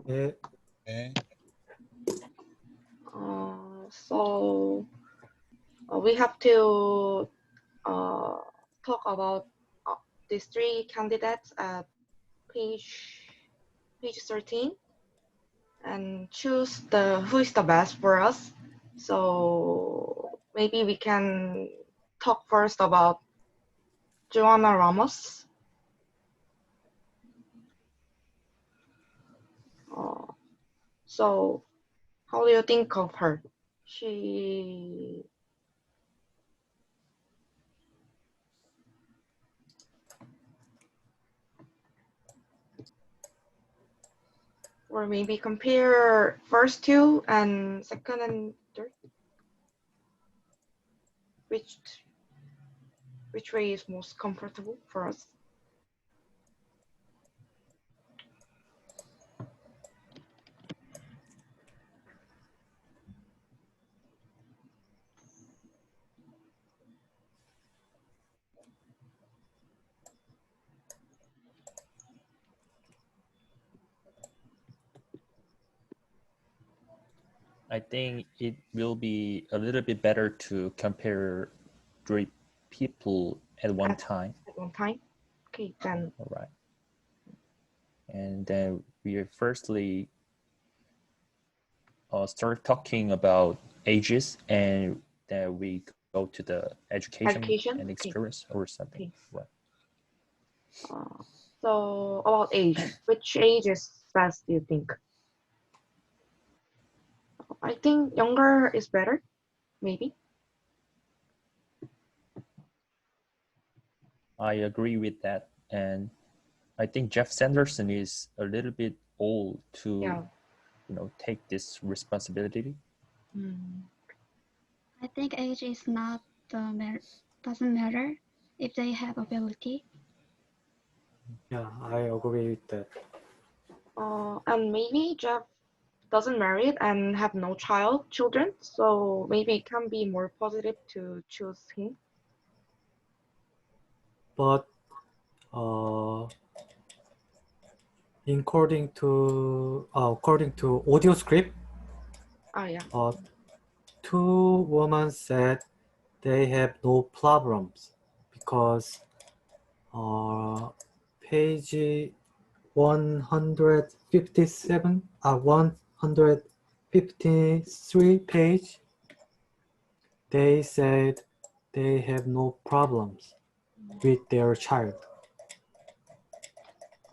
네. 네. So we have to talk about these three candidates at page 13 and choose who is the best for us. So maybe we can talk first about Joanna Ramos. So how do you think of her? She or maybe compare first two and second and third. Which way is most comfortable for us? I think it will be a little bit better to compare three people at one time. At one time? Okay, then. All right. And then we firstly start talking about ages, and then we go to the education and experience, okay, or something. Okay. Right. So about age, which age is best, do you think? I think younger is better, maybe. I agree with that, and I think Jeff Sanderson is a little bit old to, take this responsibility. I think age is not doesn't matter if they have ability. Yeah, I agree with that. And maybe Jeff doesn't marry and have no children, so maybe it can be more positive to choose him. But according to audio script, two women said they have no problems because page 157 153 page, they said they have no problems with their child.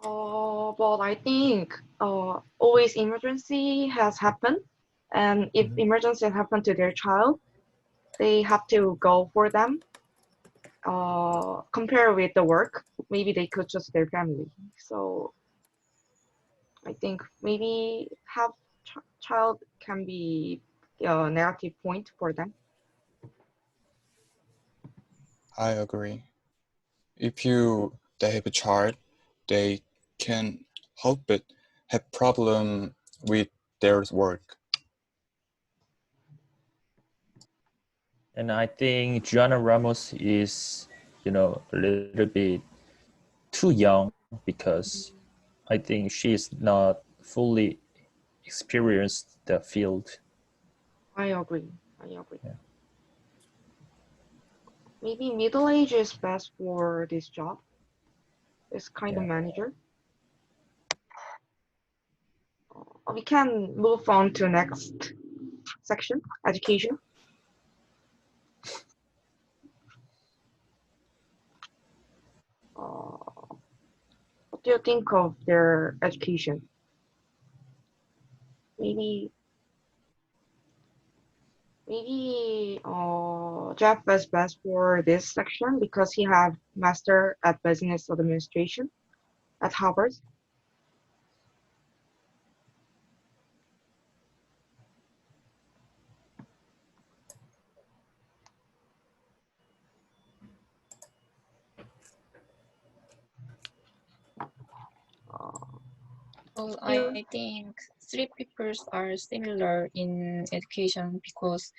But I think always emergency has happened, and if emergency has happened to their child, they have to go for them. Compare with the work, maybe they could choose their family. So I think maybe have child can be a negative point for them. I agree. If they have a child, they can help it have problem with their work. And I think Joanna Ramos is, a little bit too young because I think she is not fully experienced the field. I agree. Yeah. Maybe middle age is best for this job. It's kind of manager. We can move on to next section, education. What do you think of their education? Maybe Jeff is best for this section because he have master at business administration at Harvard. Well, I think three papers are similar in education because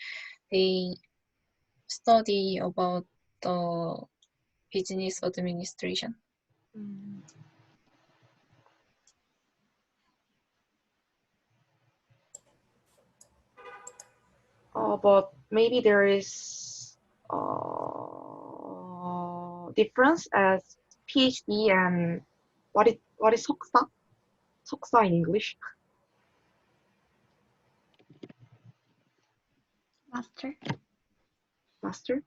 they study about the business administration. but maybe there is difference as PhD and what is 석사? 석사 in English? Master. Master?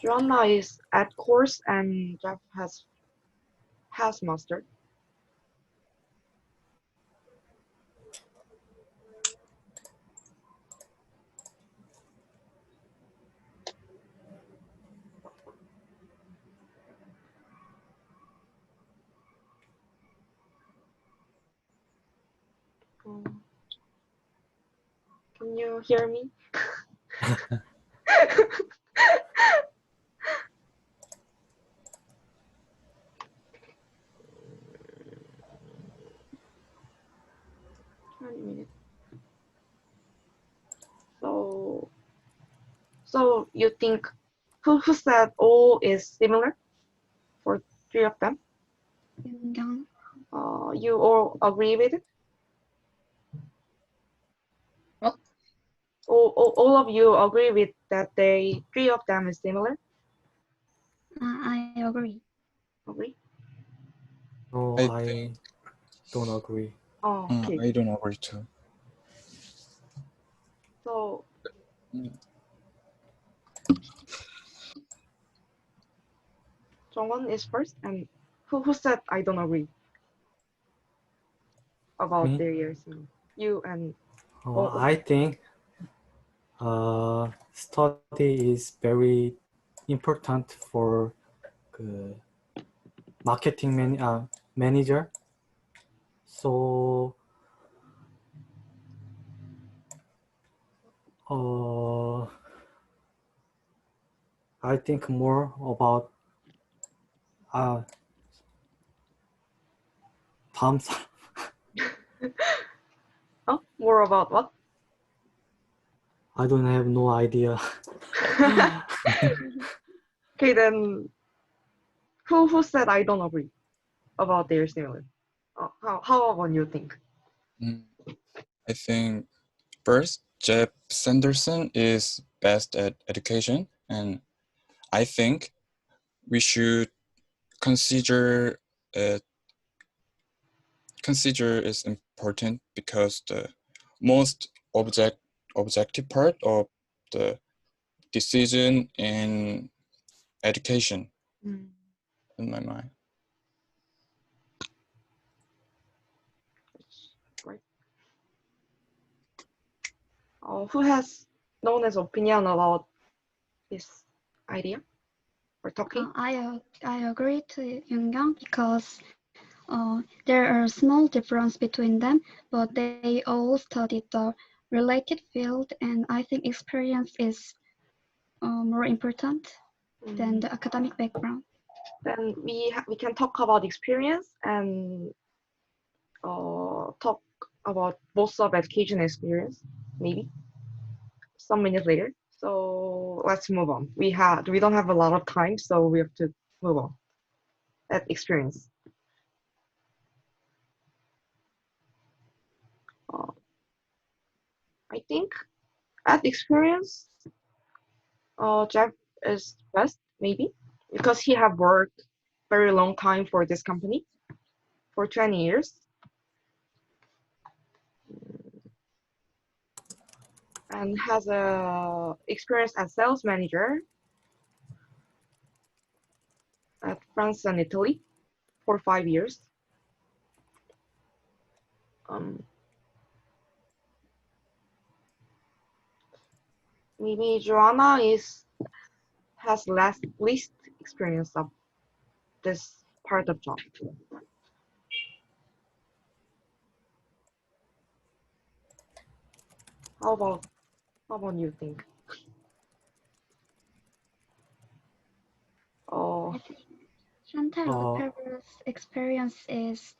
Joanna is at course and Jeff has master. Can you hear me? One minute. So you think who said all is similar for three of them? Yun Gyeong. You all agree with it? What? All of you agree with that three of them is similar? I agree. Agree? No, I I think don't agree. Oh, okay. I don't agree too. So Mm. Jungwon is first, and who said I don't agree about Me? their years? You and I think study is very important for 그 marketing manager. So I think more about 다음 사람. more about what? I don't have no idea. Okay, then who said I don't agree about their similar? How about you think? I think first, Jeff Sanderson is best at education, and I think we should consider is important because the most objective part of the decision in education in my mind. Right. Who has known as opinion about this idea or talking? I agree to Yun Gyeong because there are small difference between them, but they all studied the related field, and I think experience is more important than the academic background. Then we can talk about experience and talk about both of education experience, maybe some minutes later. So let's move on. We don't have a lot of time, so we have to move on. At experience. I think at experience, Jeff is best maybe because he have worked very long time for this company for 20 years. And has a experience as sales manager at France and Italy for 5 years. Maybe Joanna has least experience of this part of job. How about you think? I think Chantal Perra's experience is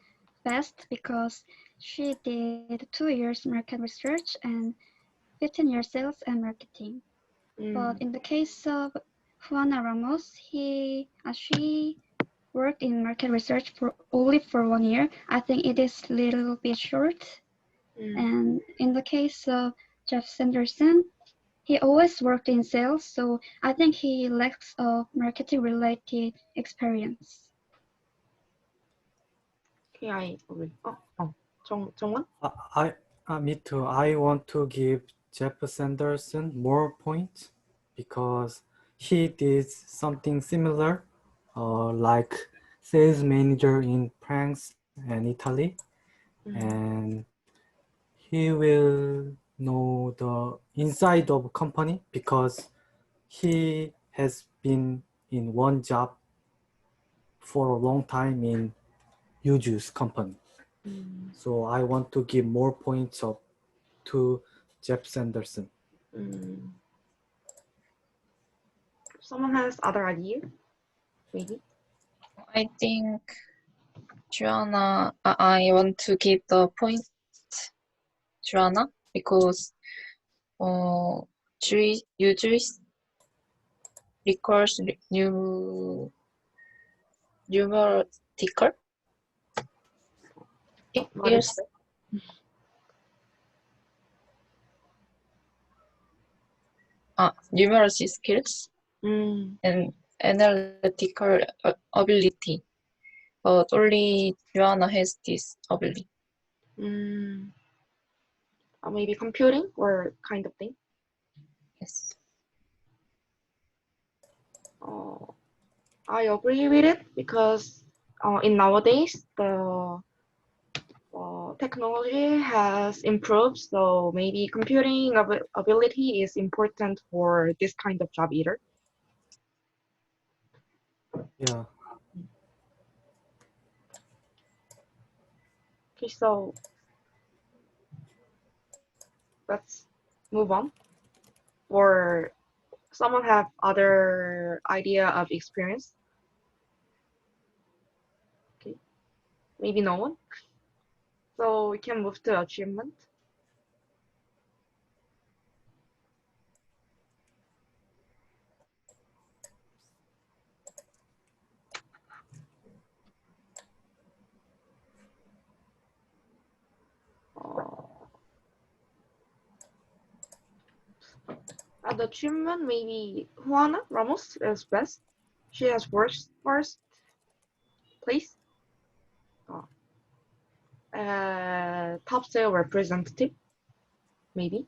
best because she did 2 years market research and 15 years sales and marketing. But in the case of Juana Ramos, she worked in market research for only for 1 year. I think it is a little bit short. And in the case of Jeff Sanderson, he always worked in sales, so I think he lacks a marketing-related experience. Okay, I agree. Jungwon? Me too. I want to give Jeff Sanderson more points because he did something similar, like sales manager in France and Italy, and he will know the inside of company because he has been in one job for a long time in youjuice company. So I want to give more points up to Jeff Sanderson. Someone has other idea? Maybe? I think Joanna, I want to give the point Joanna because youjuice requires numerical What is skills. Numeracy skills and analytical ability, but only Joanna has this ability. Maybe computing or kind of thing? Yes. I agree with it because in nowadays the technology has improved, so maybe computing ability is important for this kind of job either. Yeah. Okay, so let's move on. Or someone have other idea of experience? Okay, maybe no one. So we can move to achievement. At the achievement, maybe Juana Ramos is best. She has first place. Top sale representative, maybe.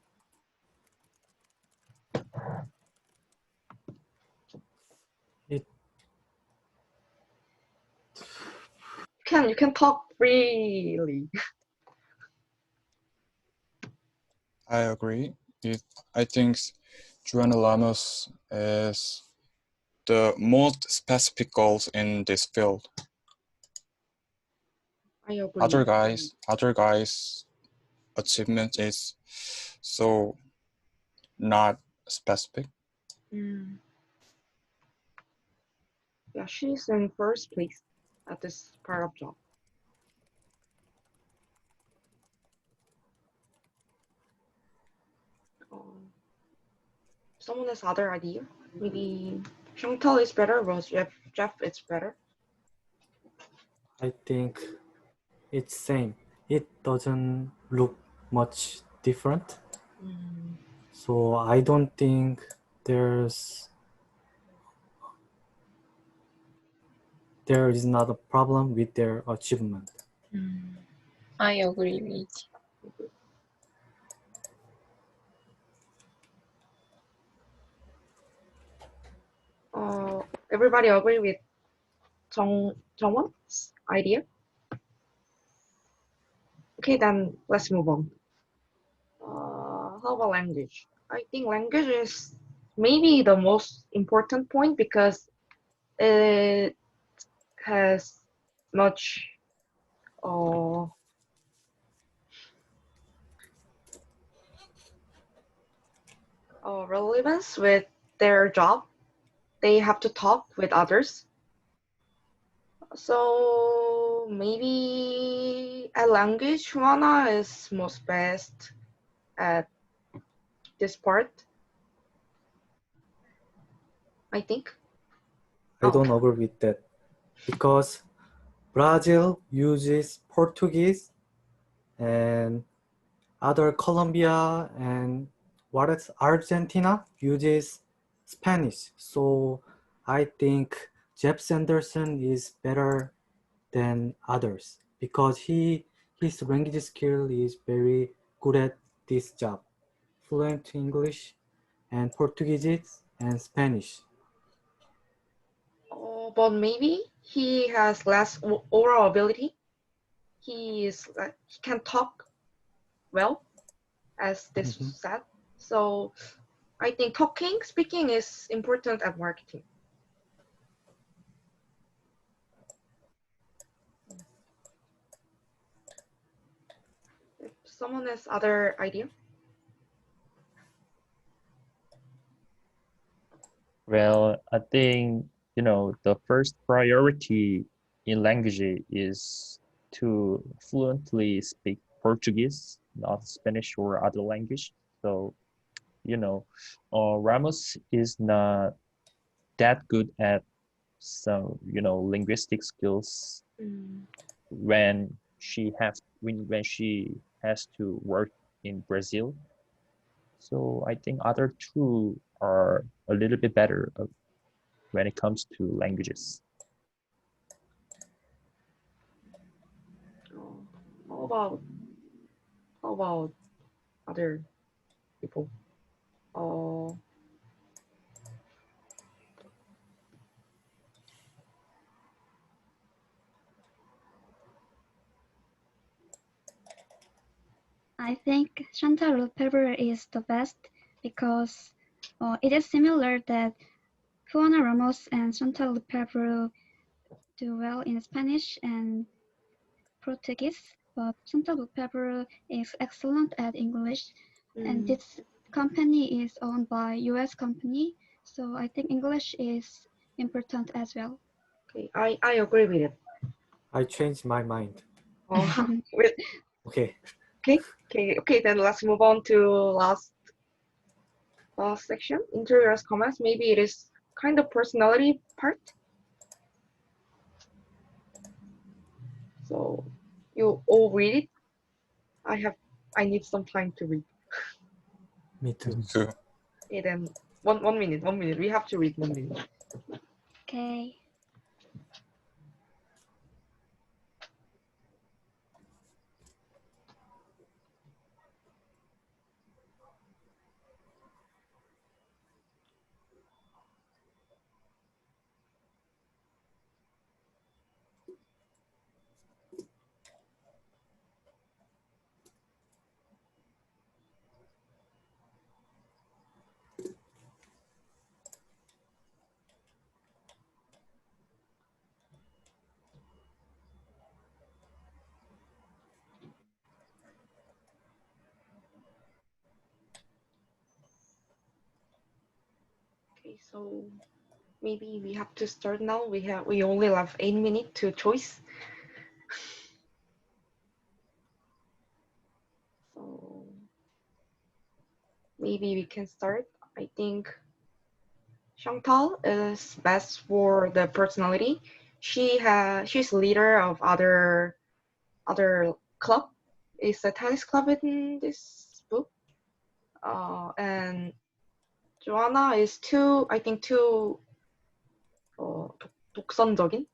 You can talk freely. I agree. I think Joanna Lamas is the most specific goals in this field. I agree. Other guys' achievement is so not specific. Yeah, she's in first place at this part of job. Someone has other idea? Maybe Chantal is better or Jeff is better? I think it's same. It doesn't look much different. So I don't think there is not a problem with their achievement. I agree with. Everybody agree with Jungwon's idea? Okay, then let's move on. How about language? I think language is maybe the most important point because it has much relevance with their job. They have to talk with others. So maybe a language, Juana is most best at this part, I think. I don't agree with that. because Brazil uses Portuguese and other Colombia and what is Argentina uses Spanish. So I think Jeff Sanderson is better than others because his language skill is very good at this job. Fluent English and Portuguese and Spanish. Oh, but maybe he has less oral ability. He can talk well, as this was said. So I think speaking is important at marketing. If someone has other idea. Well, I think, the first priority in language is to fluently speak Portuguese, not Spanish or other language. So, Ramos is not that good at some, linguistic skills when she has to work in Brazil. So I think other two are a little bit better when it comes to languages. How about other people? Oh, I think Chantal Pepper is the best because it is similar that Juana Ramos and Chantal Pepper do well in Spanish and Portuguese, but Chantal Pepper is excellent at English, and this company is owned by US company, so I think English is important as well. okay, I agree with it. I changed my mind. Oh, with, Okay. okay. Then let's move on to last section, interiors comments. Maybe it is kind of personality part. So you all read it. I need some time to read. Me too. too. Okay, then one minute. We have to read 1 minute. Okay. Okay, so maybe we have to start now. We only have 8 minutes to choice. So maybe we can start. I think Chantal is best for the personality. She's leader of other club. It's a tennis club in this book. And Joanna is too 독선적인.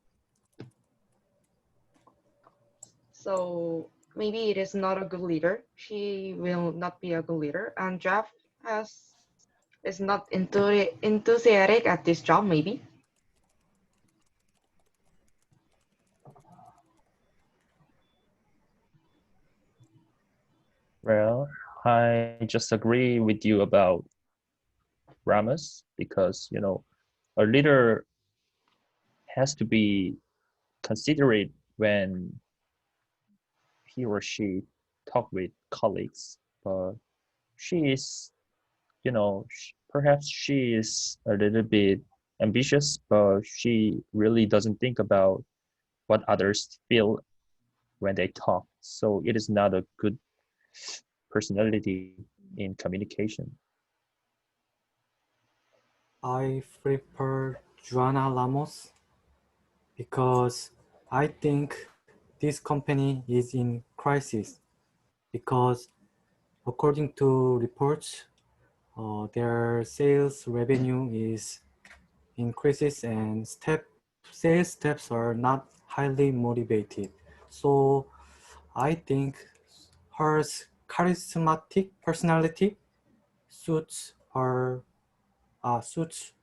So maybe it is not a good leader. She will not be a good leader. And Jeff is not enthusiastic at this job, maybe. Well, I just agree with you about Ramos because, a leader has to be considerate when he or she talk with colleagues, but she is, perhaps she is a little bit ambitious, but she really doesn't think about what others feel when they talk. So it is not a good personality in communication. I prefer Juana Ramos because I think this company is in crisis because according to reports, their sales revenue is increases and sales steps are not highly motivated. So I think her charismatic personality suits her suits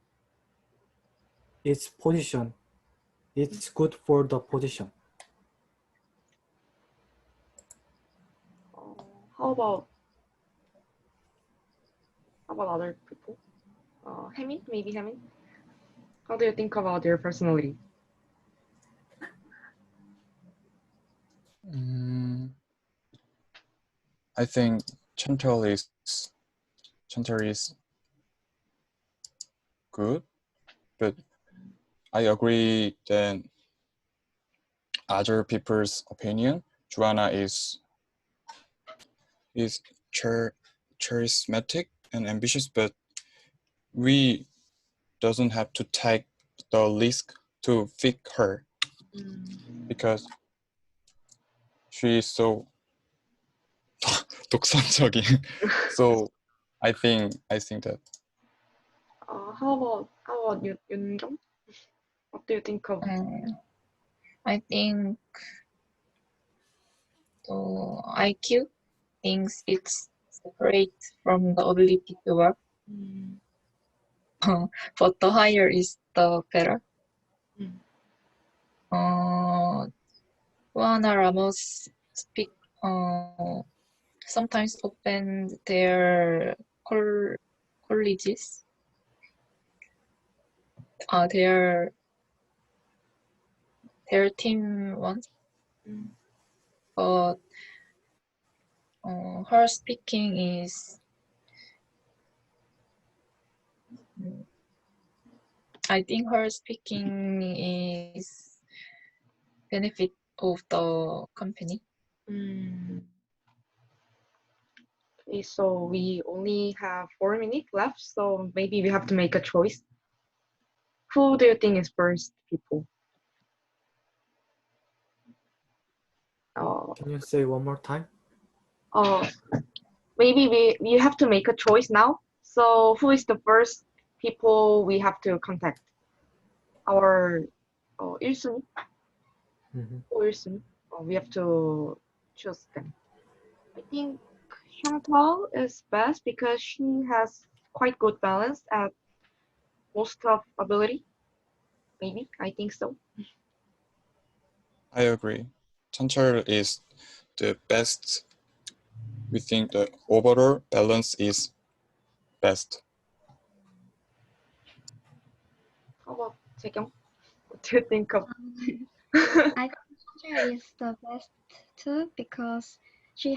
its position. It's good for the position. How about other people? Hamin, maybe Hamin. How do you think about their personality? I think Chantal is good, but I agree that other people's opinion. Joanna is charismatic and ambitious, but we doesn't have to take the risk to fix her because she is so 독선적인. So I think that. How about Yun Gyeong? What do you think of? I think the IQ thinks it's separate from the ability to work. But the higher is the better. Juana Ramos speak sometimes open their colleges, their team once, but her speaking is, I think her speaking is benefit of the company. Okay, so we only have 4 minutes left, so maybe we have to make a choice. Who do you think is first, people? Can you say one more time? Maybe we have to make a choice now. So who is the first people we have to contact? Our 1순위? Or 1순위? We have to choose them. I think Chantal is best because she has quite good balance at most of ability. Maybe, I think so. I agree. Chantal is the best. We think the overall balance is best. How about Jaekyung? What do you think of? I think Koo is the best too because she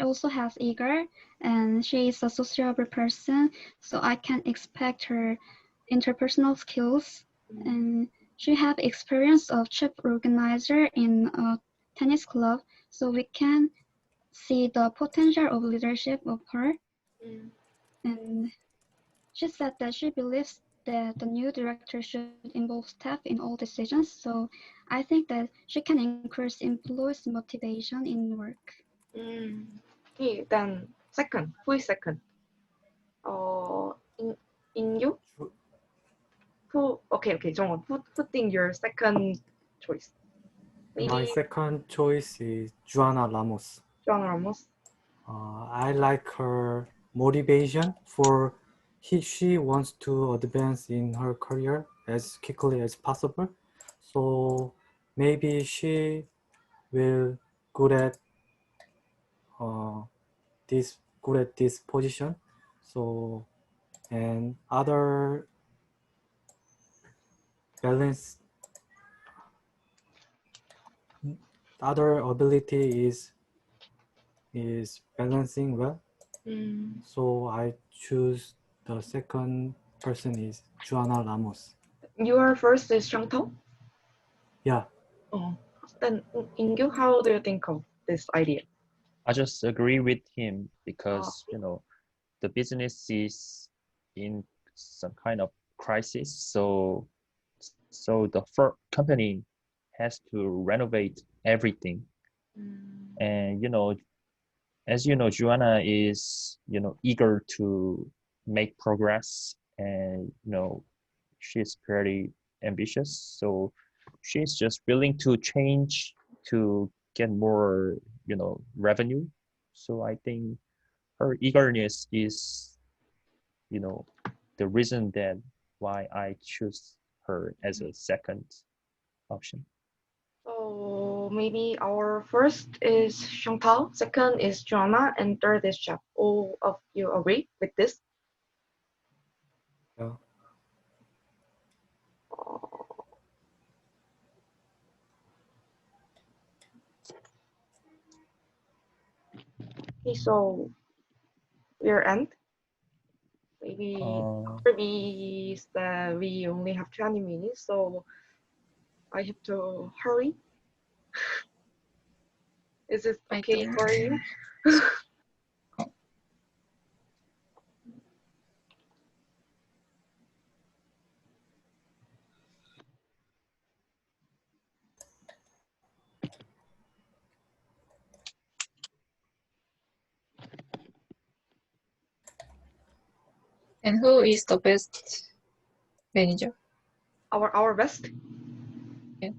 also has eager and she is a sociable person, so I can expect her interpersonal skills, and she have experience of chief organizer in a tennis club, so we can see the potential of leadership of her. And she said that she believes that the new director should involve staff in all decisions, so I think that she can increase employees' motivation in work. Okay, then second. Who is second? In you? Who? Okay, Jung. Who think your second choice? Maybe My second choice is Juana Ramos. Joan Ramos. I like her motivation for she wants to advance in her career as quickly as possible. So maybe she will good at this position. So and balance other ability is balancing well. So I choose the second person is Juana Ramos. Your first is Chantal? Yeah. Then Ingyu, how do you think of this idea? I just agree with him because the business is in some kind of crisis, so So the first company has to renovate everything. And as you know, Joanna is eager to make progress, and she's pretty ambitious. So she's just willing to change to get more revenue. So I think her eagerness is the reason that why I choose her as a second option. So maybe our first is Chantal, second is Joanna, and third is Jeff. All of you agree with this? Yeah. Okay, so we're end. Maybe Uh, after we only have 20 minutes, so I have to hurry. Is it I okay think for you? and who is the best manager? Our best? Yeah.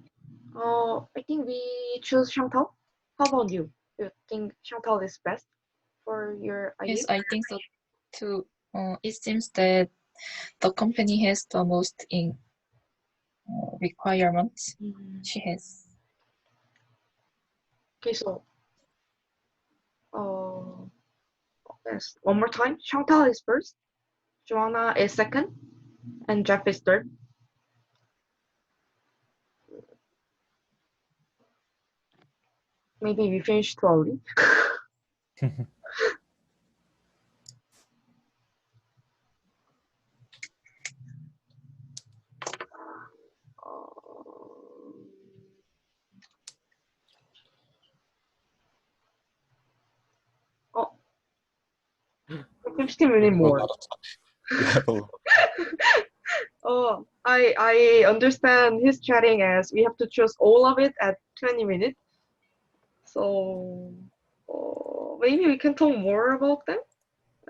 I think we choose Chantal. How about you? You think Chantal is best for your idea? Yes, I think so too. It seems that the company has the most in requirements she has. Okay, so yes, one more time. Chantal is first, Joanna is second, and Jeff is third. Maybe we finished too early. Oh, 15 minutes We have a more. lot of time. We have a lot. Oh, I understand his chatting as we have to choose all of it at 20 minutes. So maybe we can talk more about them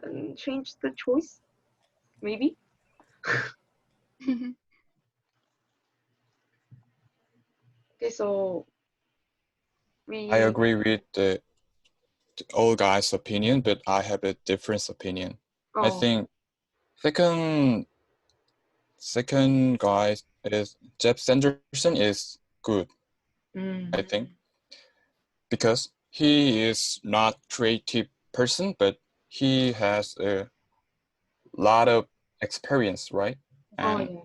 and change the choice. Maybe. Okay, so I we. agree with the old guy's opinion, but I have a different opinion. I Oh, think second guy is Jeff Sanderson is good, I think, because he is not creative person, but he has a lot of experience, right? And yeah.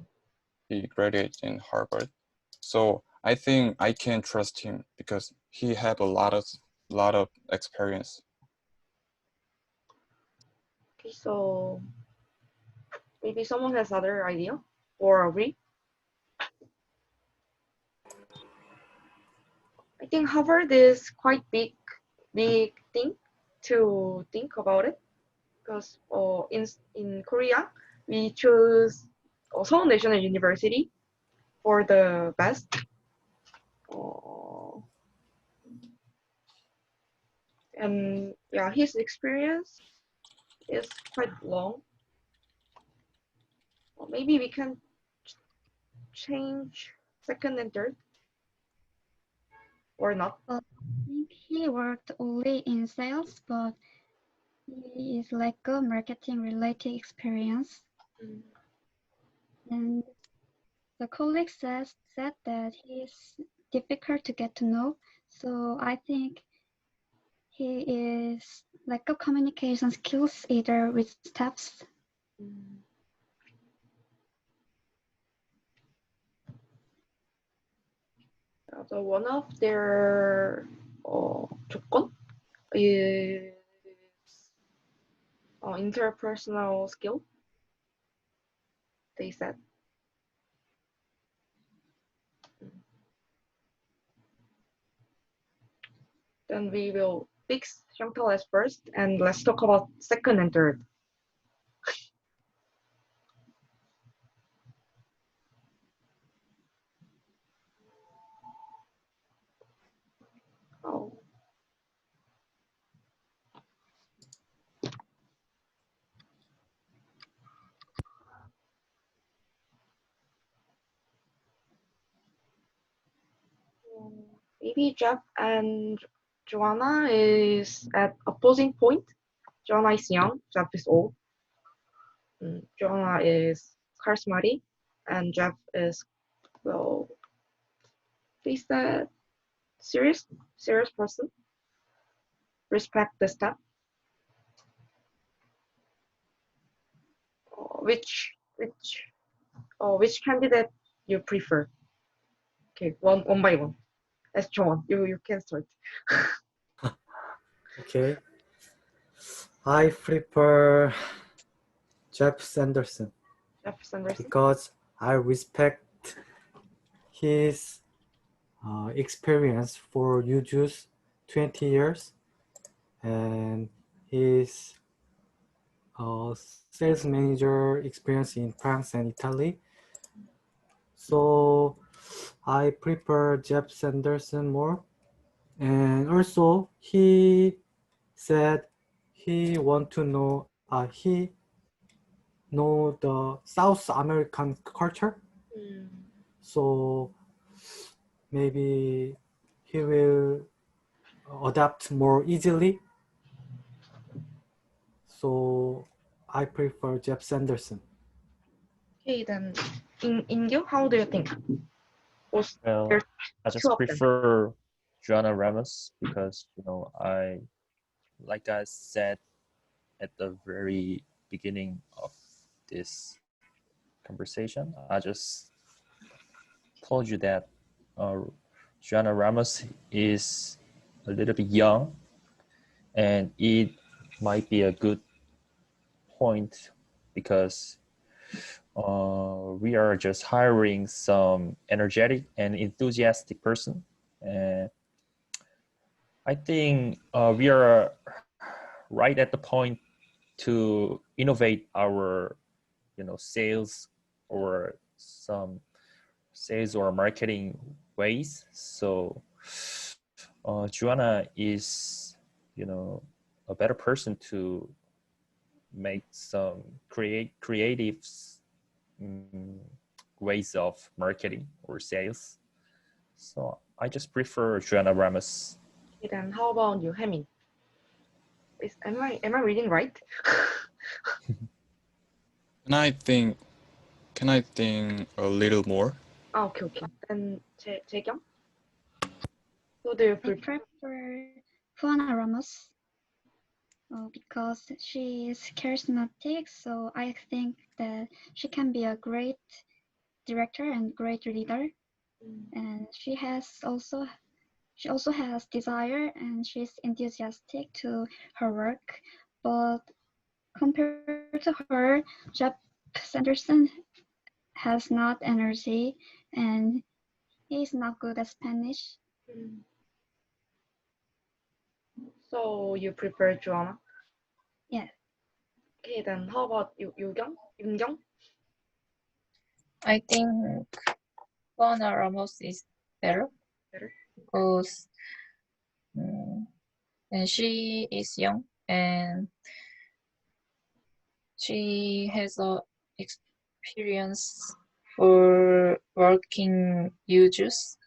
he graduated in Harvard. So I think I can trust him because he had a lot of experience. Okay, so maybe someone has other idea or agree. I think Harvard is quite big thing to think about it because in Korea we choose Seoul National University for the best. And yeah, his experience is quite long. Maybe we can change second and third or not. I think he worked only in sales, but he is like a marketing related experience. And the colleague said that he is difficult to get to know. So I think he is like a communication skills either with staffs. So one of their 조건 is interpersonal skill. They said. Then we will fix Chantal as first, and let's talk about second and third. maybe Jeff and Joanna is at opposing point. Joanna is young, Jeff is old. Joanna is charismatic, and Jeff is, well, face that serious person. Respect the step. Which candidate you prefer? Okay, one by one. As John, you can start. Okay. I prefer Jeff Sanderson Jeff Sanderson. because I respect his experience for youjuice 20 years and his sales manager experience in France and Italy. So I prefer Jeff Sanderson more. And also he said he want to know he know the South American culture. So maybe he will adapt more easily. So I prefer Jeff Sanderson. Okay, then in you, how do you think? Well, There's I two just of them. prefer Joanna Ramos because like I said at the very beginning of this conversation, I just told you that Joanna Ramos is a little bit young, and it might be a good point because we are just hiring some energetic and enthusiastic person. And I think we are right at the point to innovate our, sales or some sales or marketing ways. So Joanna is, a better person to make some creative ways of marketing or sales. So I just prefer Joanna Ramos. Okay, then how about you, Hemi? Am I reading right? Can I think a little more? Okay. And Jaekyung? Who do you I prefer? prefer Juana Ramos because she is charismatic. So I think that she can be a great director and great leader. And she also has desire and she's enthusiastic to her work. But compared to her, Jeff Sanderson has not energy and he's not good at Spanish. So you prefer Joanna? Yeah. Okay, then how about Yun Gyeong? I think Juana Ramos is better because and she is young and she has a experience for working users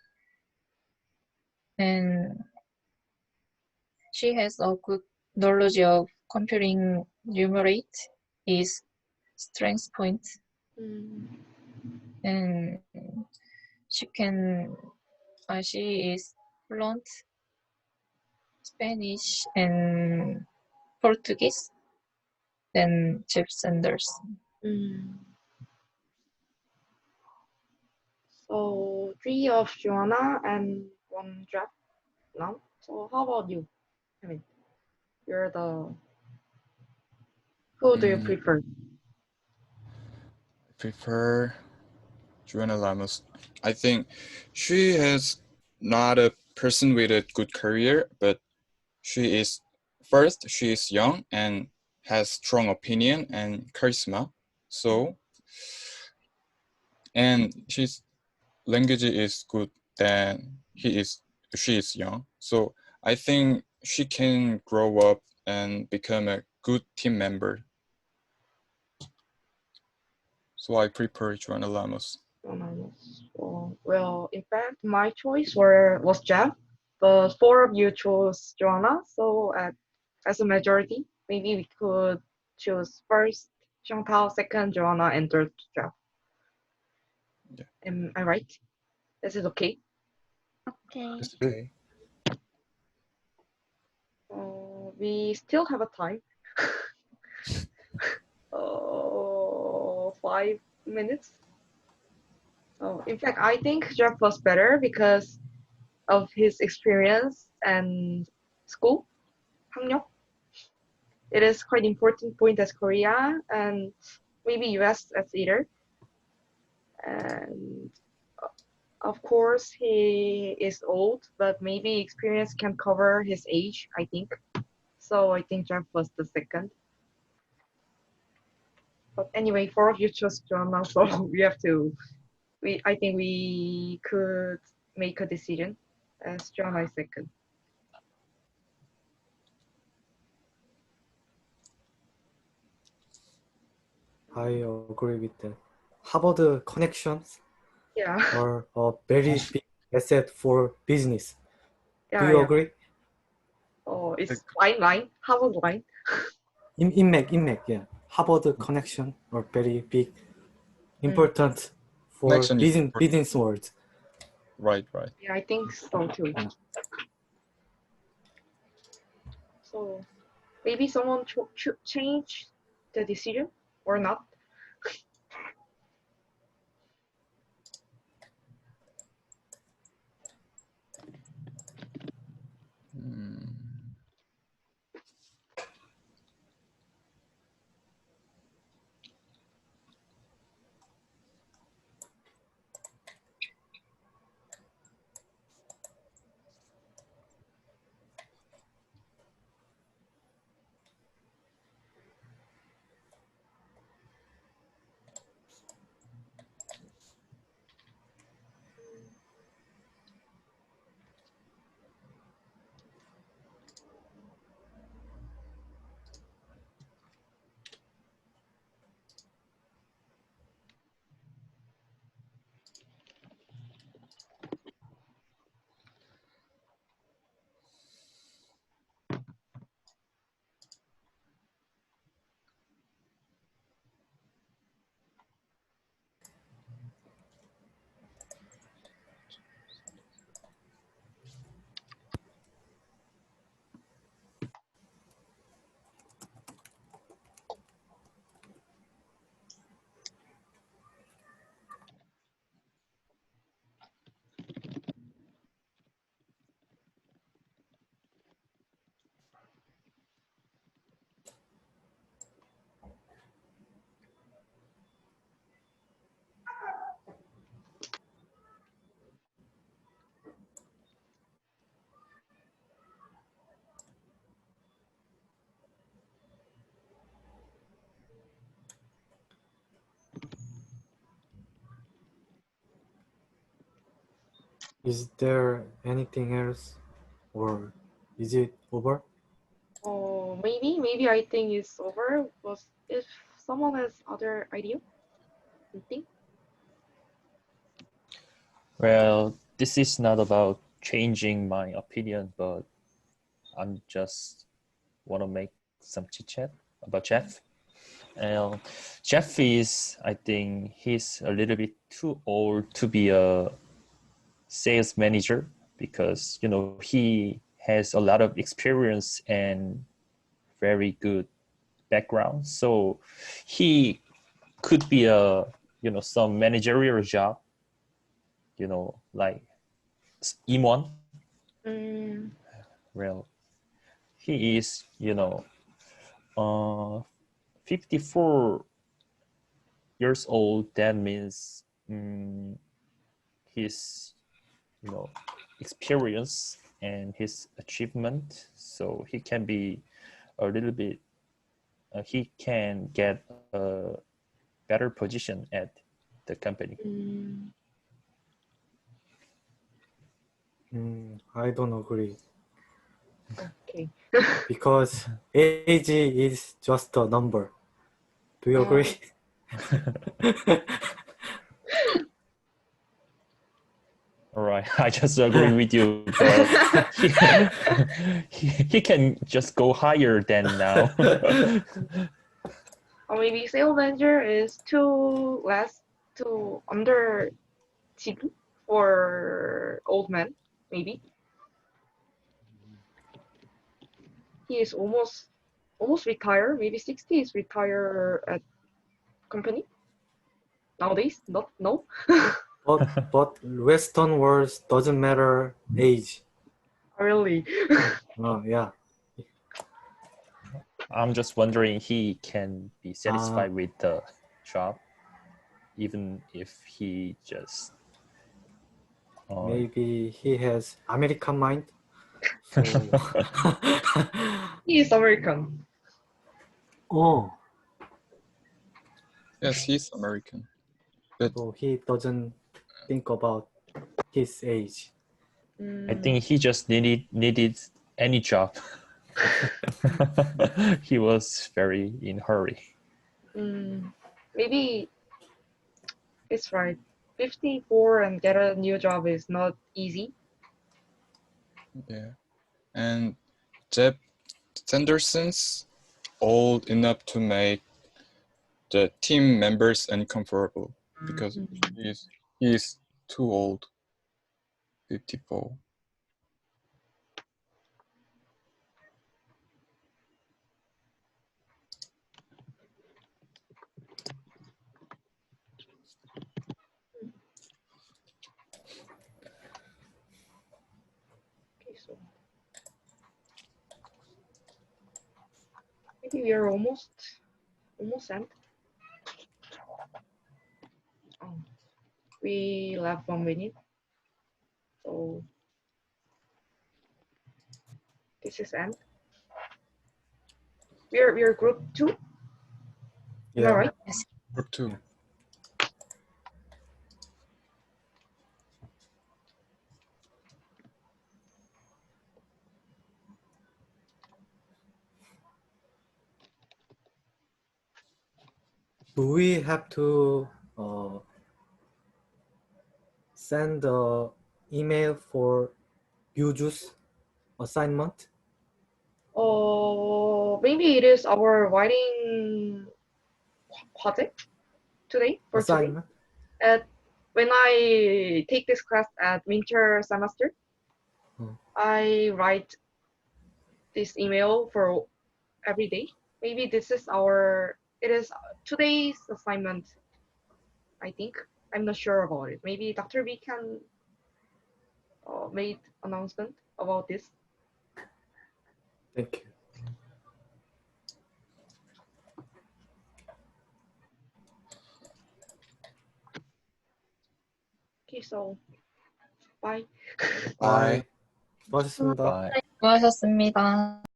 and she has a good knowledge of computing numerate is strength point and she is fluent Spanish and Portuguese than Jeff Sanders. So 3 of Joanna and 1 Jeff now. So how about you? I mean, you're the... Who do you prefer? I prefer Joanna Ramos. I think she is not a person with a good career, but she is young and has strong opinion and charisma. So, and she's language is good than she is young. So I think she can grow up and become a good team member. So I prefer Joanna Ramos. Well, in fact, my choice was Jeff but four of you chose Joanna, so as a majority, maybe we could choose first Xiangtao, second Joanna, and third Jeff. Yeah. Am I right? Is it okay? Okay. It's okay. We still have a time. 5 minutes. In fact, I think Jeff was better because of his experience and school, 학력. It is quite important point as Korea and maybe US as either. And of course, he is old, but maybe experience can cover his age, I think. So I think Jeff was the second. But anyway, four of you chose Joanna, so we have to. I think we could make a decision as Joanna is second. I agree with that. Harvard connections Yeah, are a very big asset for business. Do yeah, you yeah. agree? Oh, it's line, Harvard line. 인맥, yeah. Harvard connection are very big, important for Connection is business world. right. Yeah, I think so too. Yeah. So maybe someone should change the decision or not. Hmm. Is there anything else, or is it over? Oh, maybe I think it's over. But if someone has other idea, you think? Well, this is not about changing my opinion, but I'm just want to make some chit chat about Jeff. And Jeff is, I think, he's a little bit too old to be a sales manager because he has a lot of experience and very good background. So he could be a some managerial job, like Imon. Mm, Well, he is 54 years old. That means his experience and his achievement, so he can be a little bit he can get a better position at the company. mm, I don't agree okay. because age is just a number. Do you agree? All right, I just agree with you, but he can just go higher than now. Or maybe sales manager is too less, too under 지금 for old man, maybe. He is almost retired, maybe 60 is retire at company nowadays. Not no. But Western world doesn't matter age. Really. Oh yeah. I'm just wondering he can be satisfied with the job, even if he just Maybe he has American mind. So He is American. oh, Yes, he's American. But so he doesn't think about his age. I think he just needed any job. He was very in hurry. Maybe it's right. 54 and get a new job is not easy. yeah, and Jeb Sanderson's old enough to make the team members uncomfortable because he's too old. 54. Okay, so maybe we are almost end. Oh, we left 1 minute. So this is end. We're group 2. Am I Yeah. right? Group 2. Do we have to send the email for youjuice assignment? Oh, maybe it is our writing project today for today. Assignment? When I take this class at winter semester, I write this email for every day. Maybe this is it is today's assignment, I think. I'm not sure about it. Maybe Dr. B can make announcement about this. Thank you. Okay, so bye. Bye. Bye. 수고하셨습니다. Bye. 수고하셨습니다.